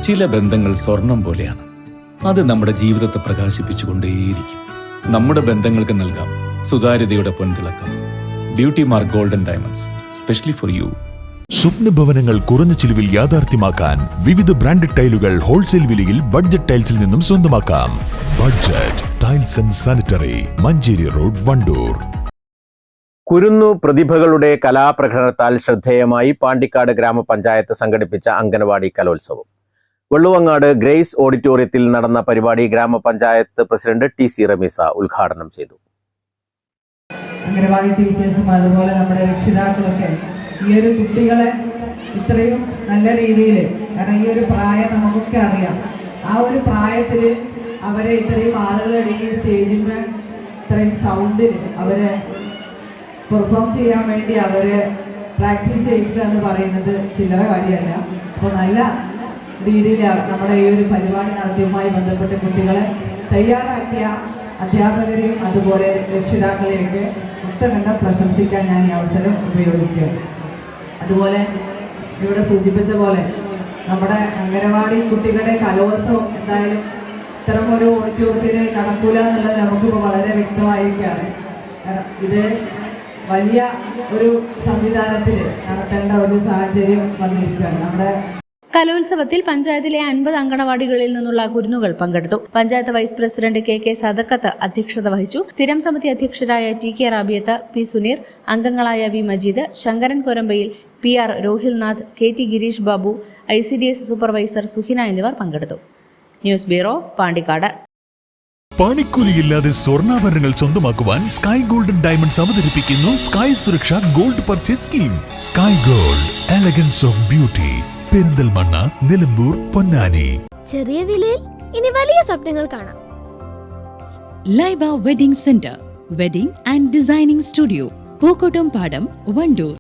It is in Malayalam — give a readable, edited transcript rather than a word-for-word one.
ചില ബന്ധങ്ങൾ സ്വർണം പോലെയാണ്. അത് നമ്മുടെ ജീവിതത്തെ പ്രകാശിപ്പിച്ചുകൊണ്ടേയിരിക്കും. നമ്മുടെ ബന്ധങ്ങൾക്ക് നൽകാം സുതാര്യതയുടെ പൊൻതിളക്കം. Beauty mark golden diamonds, specially for you. സ്വപ്ന ഭവനങ്ങൾ കുറഞ്ഞ ചിലവിൽ യാഥാർത്ഥ്യമാക്കാൻ വിവിധ ബ്രാൻഡഡ് ടൈലുകൾ ഹോൾസെയിൽ വിലയിൽ ബഡ്ജറ്റ് ടൈൽസിൽ നിന്നും സ്വന്തമാക്കാം. Budget tiles and sanitary, Manjeri road, Wandoor. കുരുന്നു പ്രതിഭകളുടെ കലാപ്രകടനത്താൽ ശ്രദ്ധേയമായി പാണ്ടിക്കാട് ഗ്രാമപഞ്ചായത്ത് സംഘടിപ്പിച്ച അംഗനവാടി കലോത്സവം. വെള്ളുവങ്ങാട് ഗ്രേസ് ഓഡിറ്റോറിയത്തിൽ നടന്ന പരിപാടി ഗ്രാമപഞ്ചായത്ത് പ്രസിഡന്റ് ടി.സി. റമീസ ഉദ്ഘാടനം ചെയ്തു. അംഗനവാടി ടീച്ചേഴ്സും അതുപോലെ നമ്മുടെ രക്ഷിതാക്കളൊക്കെ ഈ ഒരു കുട്ടികളെ ഇത്രയും നല്ല രീതിയിൽ, കാരണം ഈ ഒരു പ്രായം നമുക്കൊക്കെ അറിയാം, ആ ഒരു പ്രായത്തിൽ അവരെ ഇത്രയും ആളുകളുടെ ഈ സ്റ്റേജിന് ഇത്രയും സൗണ്ടിൽ അവരെ പെർഫോം ചെയ്യാൻ വേണ്ടി അവരെ പ്രാക്ടീസ് ചെയ്യുക എന്ന് പറയുന്നത് ചില്ലറ കാര്യമല്ല. അപ്പോൾ നല്ല രീതിയിൽ നമ്മുടെ ഈ ഒരു പരിപാടി നടത്തിയുമായി ബന്ധപ്പെട്ട കുട്ടികളെ തയ്യാറാക്കിയ അധ്യാപകരെയും അതുപോലെ രക്ഷിതാക്കളെയൊക്കെ ഒട്ടകണ്ട പ്രശംസിക്കാൻ ഞാൻ ഈ അവസരം ഉപയോഗിക്കുക. അതുപോലെ ഇവിടെ സൂചിപ്പിച്ച പോലെ നമ്മുടെ അംഗനവാടി കുട്ടികളുടെ കലോത്സവം എന്തായാലും ഇത്തരം ഒരു ഓഡിറ്റോറിയത്തിൽ നടക്കൂല എന്നുള്ളത് നമുക്കിപ്പോൾ വളരെ വ്യക്തമായിരിക്കുകയാണ്. ഇത് വലിയ ഒരു സംവിധാനത്തിൽ നടത്തേണ്ട ഒരു സാഹചര്യം വന്നിരിക്കുകയാണ്. നമ്മുടെ കലോത്സവത്തിൽ പഞ്ചായത്തിലെ 50 അങ്കണവാടികളിൽ നിന്നുള്ള കുരുന്നുകൾ പങ്കെടുത്തു. Panchayat vice president K Sadakkath അധ്യക്ഷത വഹിച്ചു. സ്ഥിരം സമിതി അധ്യക്ഷരായ ടി.കെ. റാബിയത്ത്, പി. സുനീർ, അംഗങ്ങളായ V. Majeed, Shankaran Korambayil, P R. Rohilnath, K T. Girish Babu, ICDS supervisor Suhina എന്നിവർ പങ്കെടുത്തു. News bureau, Pandikkad. പണിക്കൂലിയില്ലാതെ സ്വർണ്ണാഭരണങ്ങൾ സ്വന്തമാക്കുവാൻ സ്കൈ ഗോൾഡൻ ഡയമണ്ട്സ് അവതരിപ്പിക്കുന്നു sky Suraksha gold purchase scheme. Sky gold, elegance of beauty. Perinthalmanna, Nilambur, Ponnani. ചെറിയ വിലയിൽ ഇനി വലിയ സ്വപ്നങ്ങൾ കാണാം. Laiba wedding centre, wedding and designing studio, Pookottam പാടം, വണ്ടൂർ.